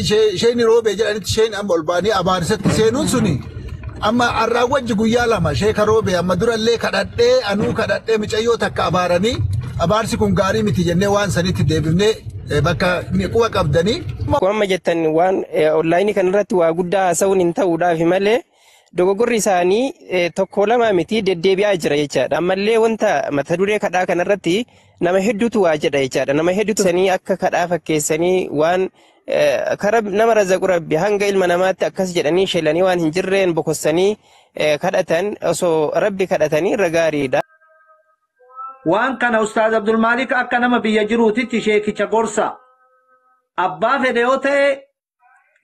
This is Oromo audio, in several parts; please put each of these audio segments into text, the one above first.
شيء روبي جانت شيء أم ألباني أبارست سينون سني أما الراوج جويا لما شيء كروبي أما دور اللي كدته أنو كدته مش أيوة تكابارني أبارسكم غاري متجنة وان سنة ديبني بكا نقوى كابدني. كم جتني وان أونلاين كان رت وجودا سون إنت ودا في ملء دوغوري ساني تقولا ما متي ددبي أجرا يجار أما اللي وانت مثلوري كذا كان رتي نما هدو تو أجرا يجار نما هدو سني أكك كذا فكيسني وان كرب نما رزقورا بهانغ المنامات أكس جراني شلاني وان هنجرين بكوسني كذا تن أسو ربي كذا تاني رجاري دا وان كان أستاذ عبد المالك أكنا ما بيجروتي تشيكي تقرصا أبا فيديوته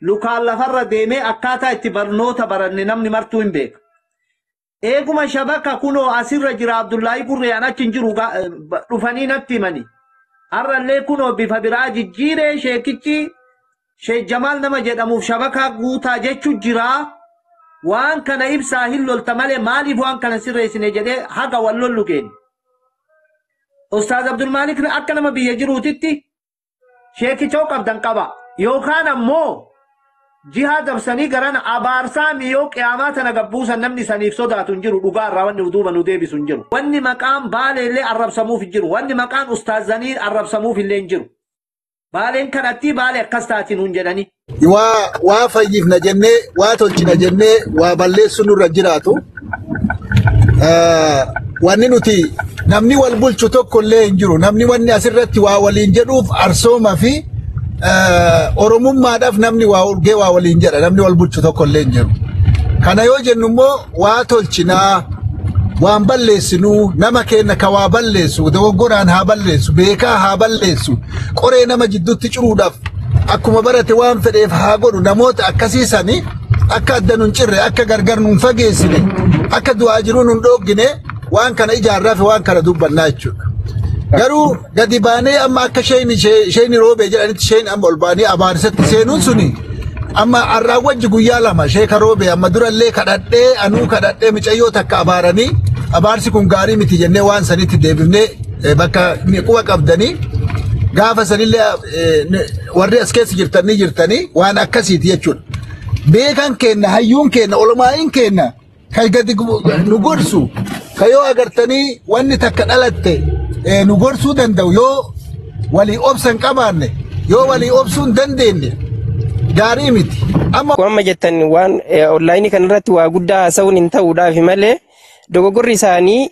لوكال لفر ديمي أكاتا اتبرنوتا برني نمني مرتوين بيك إيقما شبكة كونو أسير رجل عبد الله بريانا تنجرو رفانين التمني أرى اللي كونو بفبراج الجيري شيكيكي شيك جمال نما جدامو شبكة قوتا جيشو جرا وان كان إبسا هلو التمالي مالي وان كان سير رئيسي جدي حقا واللولو كين أستاذ عبد المالك أكنا ما بيجرو تتي شيكي چوك أبدان قبا يوخان أمو جهاد بسني قران أبارسا ميو قيامات نقبوسا نمني سنيف صدا تنجرو لغار رواني ودوبا نديبي سنجرو واني مقام بالي اللي عرب سمو في الجرو واني مقام أستاذ زنير عرب سمو في اللي انجرو بالي انكن اتي بالي قستاتي ننجلني وفايف نجنة واتولش نجنة وبالي سنو رجراتو واني نتي نمني والبولشو توكو اللي انجرو نمني واني أسرتي وولين جروف أرسوما في Oromoon maadhaaf namni waa urgee waa waliin jedha namni wal bulchu tokko illee hin jiru. Kana yoo jennu immoo waa tolchinaa waan balleessinuu nama keenya ka waa balleessu dogoggoraan haa balleessu beekaa haa balleessu qoree nama jidduutti ciruudhaaf akkuma barate waan fedheef haa godhu namoota akkasiisanii akka adda nun cirre akka gargar nun fageessine akka du'aa jiruu nun dhoggine waan kana ijaarraa fi waan kana dubbannaa jechuudha. Garuu gadi baanee amma akka shayni roobee jedhanitti shayni amma olbaanii abaarisatti seenuun suni amma arraawwajji guyyaa lama sheeka roobee amma durallee kadhadhee anuu kadhadhee micayyoo takka abaaranii abaarsi kun gaarii miti jennee waan sanitti deebifnee bakka quba qabdanii gaafa sanillee warri as keessa jirtanii waan akkasiiti jechuudha. Beekan kenna hayyuun kenna olmaa'iin kenna kay gadi nu gorsu kayoo agartanii wanni takka dhalatte nu gorsuu danda'u yoo walii obsan qabaanne yoo walii obsuun dandeenye gaarii miti. Amma jettan waan onlaayinii kanarratti waa guddaa haasa'uun hin ta'uudhaaf malee dogoggorri isaanii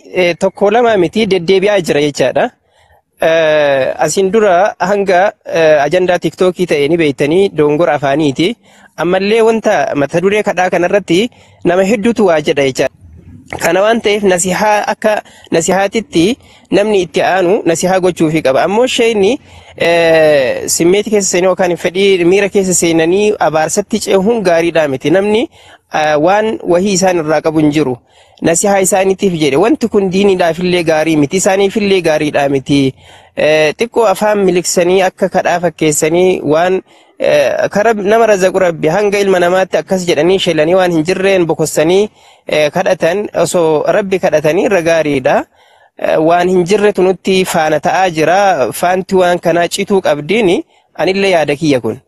tokko lama miti deddeebi'aa jira jechaadha. Asiin dura hanga ajandaa tiktookii ta'e ni beektanii dogongora afaaniiti. Ammallee wanta mata duree kadhaa kanarratti nama hedduutu waa jedha jechaadha. Kana waan ta'eef nasihaa akka nasihaatitti namni itti aanu nasihaa gochuufii qaba. Ammoo shayni simmeeti keessa seenanii yookaan fedhii miira keessa seenanii abaarsatti cehuun gaariidha miti. Namni waan wahii isaan irraa qabu hin jiru. Nasihaa isaaniitiif jedhe wanti kun diiniidhaafillee gaarii miti isaaniifillee gaariidha miti. Xiqqoo afaan miliksanii akka kadhaa fakkeessanii waan karab nama razaqu rabbi hanga ilma namaatti akkas jedhanii shelanii waan hin jirreen bokossanii kadhatan osoo rabbi kadhatanii irra gaariidha. Waan hin jirretu nutti faana ta'aa jira. Faanti waan kanaa cituu qabdiini anillee yaada kiyya kun.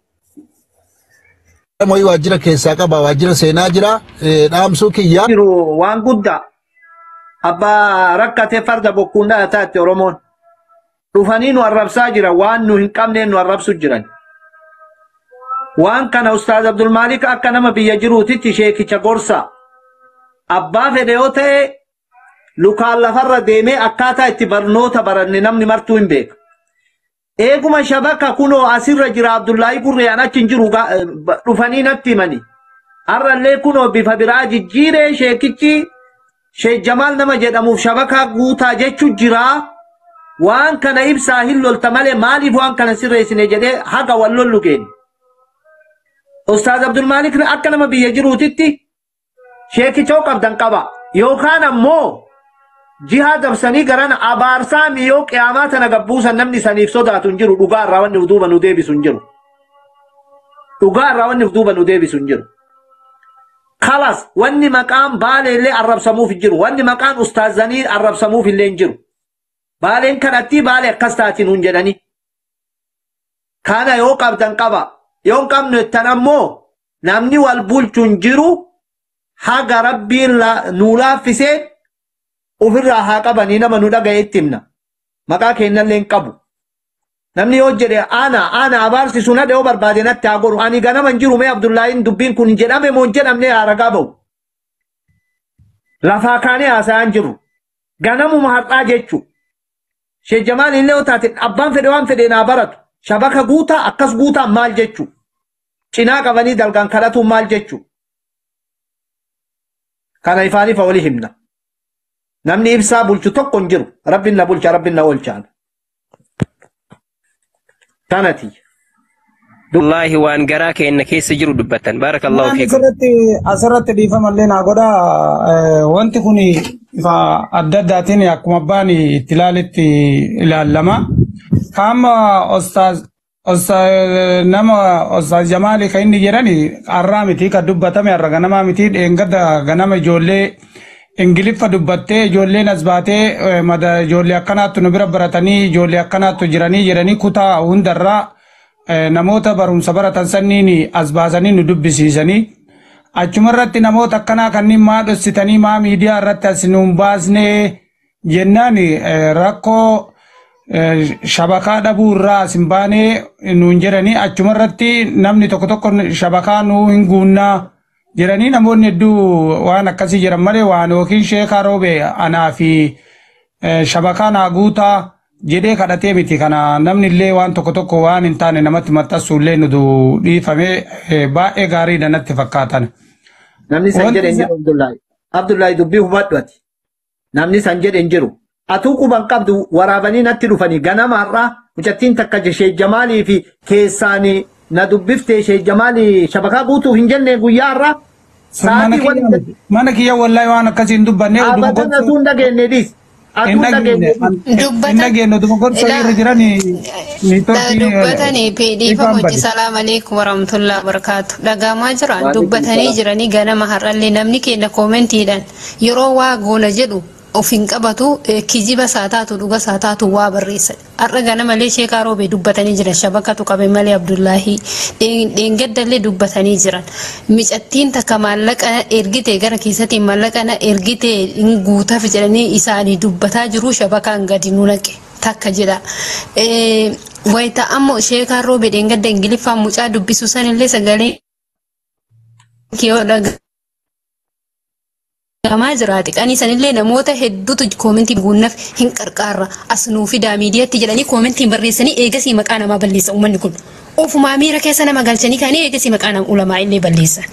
Moyi waajjira keessaa qaba waajjira seenaa jira dhaamsuu kiyya. Waan guddaa abbaa rakkatee farda bokkuun taate Oromoon dhufanii nu arrabsaa jira waan nu hin qabneen nu arrabsu jiran. Waan kana Ustaaz Abdul Malik akka nama biyya jiruutitti sheekicha gorsa abbaa fedhe yoo ta'e lukaan lafarra deemee akkaataa itti barnoota baranne namni martuu hin beeka. Eeguma shabaka kunoo asirra jira Abdullaahi Burriyaan achi hin jiru dhufanii natti himani. Har'allee kunoo bifa biraa jijjiiree sheekichi Sheek Jamaal nama jedhamuuf shabaka guutaa jechu jira. Waan kana ibsaa hin lolta malee maaliif waan kana sirreessine jedhee haga wal lollu keenya. Ustaaz Abdul Malik akka nama biyya jiruutitti sheekichoo qabdan qaba yookaan ammoo jihad dabsanii garan abaarsaa miyoo qiyaamaa tana gabbuusan namni saniif sodaatu hin jiru dhugaa irraa wanni duuba nu deebisu hin jiru. Dhugaa irraa wanni duuba nu deebisu hin jiru. Kalas wanni maqaan Baalee illee arrabsamuuf hin jiru. Wanni maqaan Ustaaz Zaniir arrabsamuuf illee hin jiru. Baaleen kanatti Baalee akkas taatiin hun jedhani. Kana yoo qabdan qaba يوم كم نتنمو نمني والبولشون جرو haga rabbiin nu laaffisee ofirraa haa qabanii nama nu dhaga'etti himna. Maqaa keenyallee hin qabu. Namni yoo jedhe ana abaarsisu na dhiyoo barbaade natti haa goru. Ani ganama hin jiru mee Abdullaahiin dubbiin kun jedhame moo hin jedhamne haa ragaa ba'u. Lafaa kaanee haasa'aan jiru. Ganamuma har'aa jechuu. Sheekh Jamaal illee yoo taate abbaan fedhe waan fedhe naa baratu. Shabaka guutaa akkas guutaa maal jechuu. Cinaa qabanii dalgaan kadhatuun maal jechuu. Kana ifaanii fa walii himna. Namni ibsaa bulchu tokko hin jiru. Rabbiin na bulcha, rabbiin na oolchaan. Kanati. Wallahi waan garaa keenya keessa jiru dubbatan. Barakallahu fiikum. Asirratti dhiifamallee naa godha. Wanti kun ifa adda addaatiin akkuma abbaan itti ilaaletti ilaallama. Kaama Ustaaz Jamaali kan inni jedhani har'aa miti kan dubbatame har'a ganama miti dheengadda ganama ijoollee Ingiliffa dubbattee ijoolleen as baatee ijoollee akkanaattu nu bira baratanii ijoollee akkanaattu jiranii jedhanii kutaa hundarraa namoota barumsa baratan sanniin as baasanii nu dubbisiisanii achumarratti namoota akkanaa kanneen maa dhossitanii maa miidiyaa irratti as nuun baasnee jennaan rakkoo shabakaa dhabuu irraa as hin baanee nuun jedhanii achumarratti namni tokko tokko shabakaa nuu hin guunnaa jedhanii namoonni hedduu waan akkasii jedhan malee waan yookiin sheekaa roobe anaa fi shabakaa naa guutaa jedhee kadhatee miti kana namni illee waan tokko tokko waan hin taane namatti maxxansu illee nutu dhiifamee baay'ee gaariidha natti fakkaatan. Namni san jedhe hin jiru Abdullaahi dubbii hubadhu ati. Namni san jedhe hin jiru. Atuu quban qabdu waraabanii natti dhufanii ganama har'aa mucattiin takka Sheekh Jamaalii fi keessaanii na dubbiftee Sheekh Jamaalii shabakaa guutuu hin jenne guyyaa har'aa. Mana kiyya wallahi waan akkasii hin dubbanne. Abatan atuu hin dhageenye dhiis. Dubbatanii dhiifa hojii salaam alaikum warahmatullahi wabarakatuh. Dhagahamaa jira dubbatanii jiranii ganama har'allee namni keenya koomentiidhaan yeroo waa goona jedhu ofin qabatu kijiba saataatu dhuga saataatu waa barreessa. Har'a ganamalee sheekaa roobee dubbatanii jiran shabakatu qabe malee Abdullaahi dheengaddallee dubbatanii jiran. Micattiin takka maallaqa ergite gara keessatti maallaqa ergite hin guutaaf jedhanii isaanii dubbataa jiru shabakaan gadi nu naqe takka jedha. Wayita ammoo sheekaa roobee dheengadda Ingiliffaan mucaa dubbisu sanillee sagalee kiyoo dhaga. Gamaa jiraati qanii sanillee namoota hedduutu koomentii guunnaaf hin qarqaarra as nuu fidaa miidiyaatti jedhanii koomentii barreessanii eegasii maqaa namaa balleessa uummanni kun ofumaa miira keessa nama galchanii kaanii eegasii maqaa nama ulamaa illee balleessan.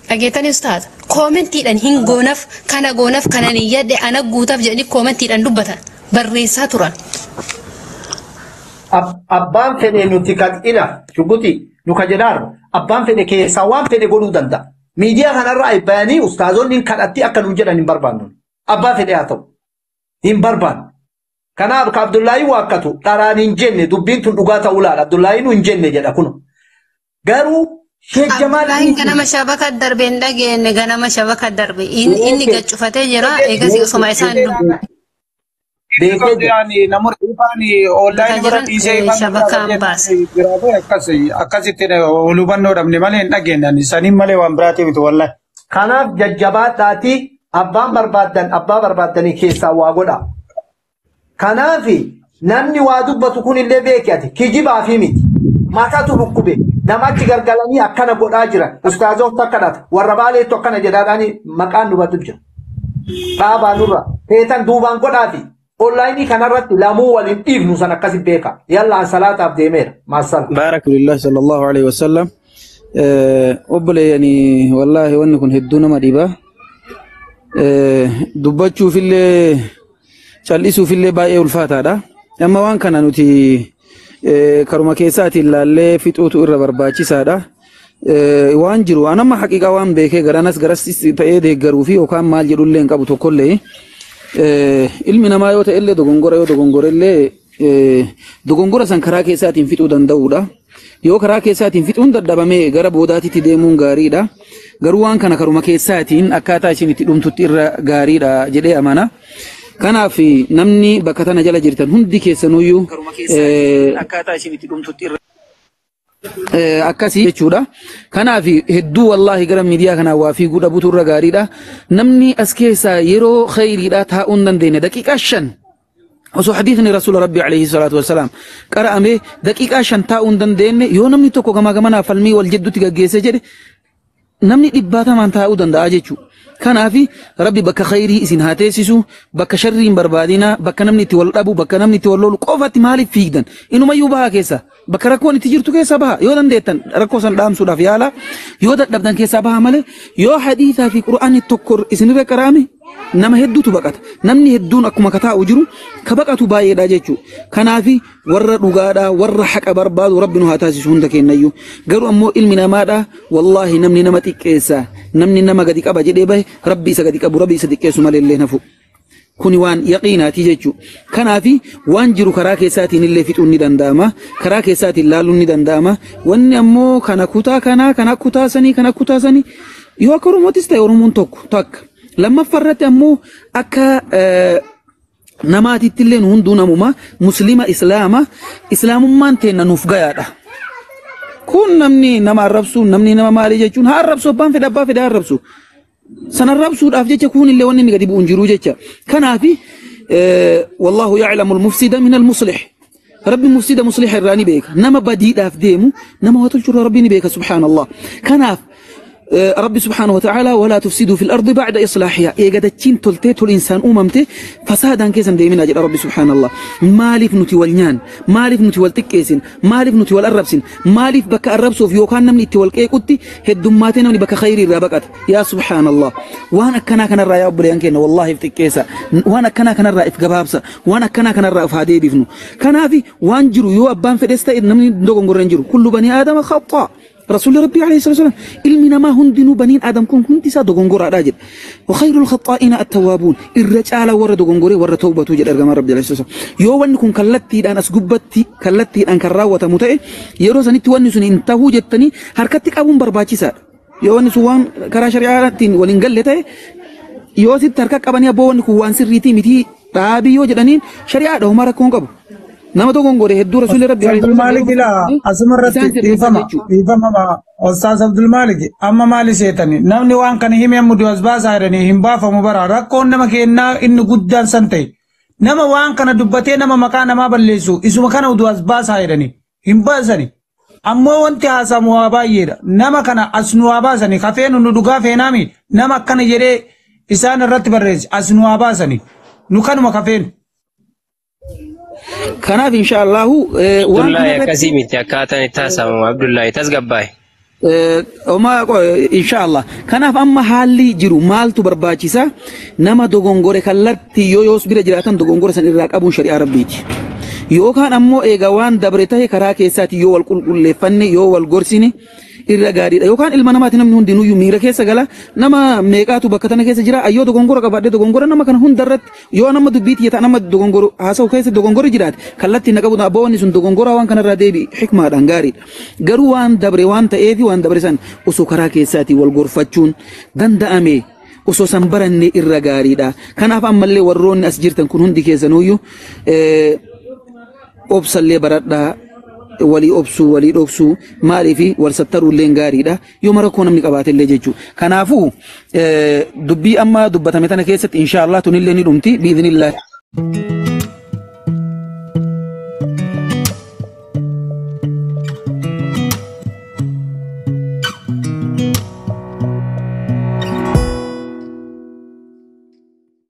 Dhageettanii ustaata koomentiidhaan hin goonaaf kana goonaaf kana ni yadde ana guutaaf jedhanii koomentiidhaan dubbatan barreessaa turan. Abbaan fedhe nuti kan ila shuguti nu ka jedhaaru abbaan fedhe keessaa waan fedhe godhuu danda'a. Miidiyaa kanarraa bayanii ustaazonni kadhatti akka nu jedhan hin barbaannu. Abbaa fedhe haa ta'u. Hin barbaannu. Kanaaf ka Abdullaahi waakkatu dharaan hin jenne dubbiin tun dhugaa ta'uu laala. Abdullaahi nu hin jenne jedha kun. Garuu Sheekh Jamaal ganama shabaka darbe hin dhageenye ganama shabaka darbe inni gaccufatee jira eegasii osoma isaan dubbi. Namoota dhuunfaani online bira dhiisee shabakaan baase. Akkasitti ol hubannoo dhabne malee hin dhageenye saniin malee waan biraati miti wallahi. Kanaaf jajjabaadhaati abbaan barbaaddanii keessaa waa godha. Kanaaf namni waa dubbatu kun illee beeki ati kijibaa fi miti. Mataatu dhukkube namatti gargalanii akkana godhaa jira. Ustaazoota akkanaati warra baaleettu akkana jedhaadhaani maqaan dubbatu jira. Dhaabaa nurra feetan duubaan godhaafi. Online kanarratti lamuu waliin dhiifnu san akkasi beeka. Yalla salaataaf deemeera. Maasala. Baarakallahu sallallahu alaihi wasallam. Obboleeyanii wallahi wanni kun hedduu nama dhiba. Dubbachuufillee callisuufillee baay'ee ulfaataadha. Amma waan kana nuti karuma keessaatiin ilaallee fixuutu irra barbaachisaadha. Waan jiru anamma haqiiqa waan beekee garanas garassis ta'ee deeggaruu fi yookaan maal jedhullee hin qabu tokkollee. Ilmi namaa yoo ta'e illee dogongora yoo dogongore illee dogongora san karaa keessaatiin fixuu danda'uudha. Yoo karaa keessaatiin fixuun dadhabamee gara boodaatitti deemuun gaariidha. Garuu waan kana karuma keessaatiin akkaataa isin itti dhumtutti irra gaariidha jedhee amana. Kanaaf namni bakka tana jala jirtan hundi keessanuyyuu akkaataa isin itti dhumtutti irra akkasii jechuudha. Kanaaf hedduu wallaahi gara miidiyaa kanaa waa fiiguu dhabuutu irra gaariidha. Namni as keessaa yeroo khayriidhaa taa'uu hin dandeenye daqiiqaa 5 osoo hadiisni rasuula rabbii alayhi salaatu wassalaam qara'amee daqiiqaa 5 taa'uu hin dandeenye yoo namni tokko gamaa gamanaa falmii wal jidduutti gaggeesse jedhe namni 100 taa'uu danda'a jechuudha. Kanaaf rabbi bakka khayrii isin haa teessisu bakka sharrii hin barbaadina bakka namni itti wal dhabu bakka namni itti wal lolu qofatti maaliif fiigdan inumayyuu bahaa keessa bakka rakkoon itti jirtu keessa baha yoo dandeettan rakkoo san dhaamsuudhaaf yaala yoo dadhabdan keessaa baha malee yoo hadiisaa fi qura'aanni tokko isinirra qara'ame nama hedduutu baqata namni hedduun akkuma kataa'u jiru ka baqatu baay'eedha jechuudha. Kanaaf warra dhugaadha warra haqa barbaadu rabbi nu haa taasisu hunda kennayyuu garuu ammoo ilmi namaadha wallaahi namni nama xiqqeessa namni nama gadi qaba jedhee bahe rabbi isa gadi qabu rabbi isa xiqqeessu malee illee nafu. Kuni waan yaqiinaati jechuudha. Kanaaf waan jiru karaa keessaatiin illee fixuun ni danda'ama karaa keessaatiin laaluun ni danda'ama wanni ammoo kana kutaa kanaa kana kutaa sanii yoo akka oromootis ta'e oromoon tokko takka. Lammaffarratti ammoo akka namaatitti illee hunduu namuma muslima islaamummaan teenna nuuf gayaadha. Kun namni nama arrabsu namni nama maalii jechuun haa arrabsu abbaan fedha abbaa fedha arrabsu san arrabsuudhaaf jecha kun illee wanni inni gadi bu'uun jiru jecha. Kanaaf wallahu ya'lamu al-mufsida min al-muslih. Rabbi mufsida muslih irraa ni beeka nama badiidhaaf deemu nama waa tolchurraa rabbi ni beeka subhaanallah. Kanaaf ربي سبحانه وتعالى ولا تفسدوا في الأرض بعد إصلاحها إيجادتشين تلتيت الإنسان أممته فسادا كيسن دايمين أجل ربي سبحان الله مالف نتي والنيان مالف نتي والتكيسن مالف نتي والأربسن مالف بك الربسو في يوكان نمني تي والكيكوتي هدوماتين نمني بك خيري رابقات يا سبحان الله وانا كان الرأي أبريان كينا والله افتكيسا وانا كان الرأي في قبابسا وانا كان الرأي في هادي بفنو كان في وانجرو يو أبان فدستا إذ نمني دوغن قرنجرو كل بني آدم خطأ رسول ربي عليه الصلاة والسلام علمنا ما هندنو بنين آدم كنت سادو غنغورا راجل وخير الخطائين التوابون الرجال ورد غنغوري ورد توبة توجد أرغم ربي عليه الصلاة والسلام يوان نكون كالتي دان أسقبتي كالتي دان كراوة متأي يروز نتوان نسون انتهو جتني حركتك أبون برباچي سار يوان نسوان كرا شريعاتين ولنقل لتاي يوسف تركك أباني أبوان نكوان سريتي متي تابي يوجدانين شريعات هم ركون قبو nama tokkoon godhe hedduu rasuulli rabbi Abdul Malik ila asumarratti ifama Ustaz Abdul Malik amma maali seetani namni waan kana hime muddu asbaasa jedhanii hin baafamu bara rakkoon nama kennaa inni guddaan san ta'e nama waan kana dubbatee nama maqaa namaa balleessu isuma kana udu asbaasa jedhanii hin baasani ammoo wanti haasamu waa baay'eedha nama kana asnu waa baasani kafeen nu dhugaa feenaami nama akkana jedhee isaan irratti barreessi asnu waa baasani nu kanuma kafeen kanaaf inshaallahu Abdullahi akkasii miti akkaataan itti haasamu Abdullahi tasgabbaa'e. Inshaallah kanaaf amma haalli jiru maaltu barbaachisa nama dogongore kallattii yoo yoos bira jiraatan dogongora san irraa qabuun shari'aa rabbiiti. Yookaan ammoo eega waan dabre ta'e karaa keessaati yoo wal qulqulleeffanne yoo wal gorsine irra gaariidha yookaan ilma namaati namni hundinuyyuu miira keessa gala nama meeqaatu bakka tana keessa jira ayyoo dogongora qabaadhe dogongora nama kana hundarratti yoo nama dubbiitti yata nama dogongoro haasa'u keessa dogongori jiraate kallattii na qabuudha abboonni sun dogongora waan kanarraa deebi hikmaadhaan gaariidha garuu waan dabre waan ta'eefi waan dabre san osoo karaa keessaati wal gorfachuun danda'ame osoo san baranne irra gaariidha kanaaf ammallee warroonni as jirtan kun hundi keessanuyyuu obsallee baradhaa walii obsuu walii dhoksuu maaliifi wal sattaruu illee gaariidha yoo marakkoo namni qabaate illee jechuudha kanaafuu dubbii amma dubbatame tana keessatti inshaallah tunillee ni dhumti biidhnillah.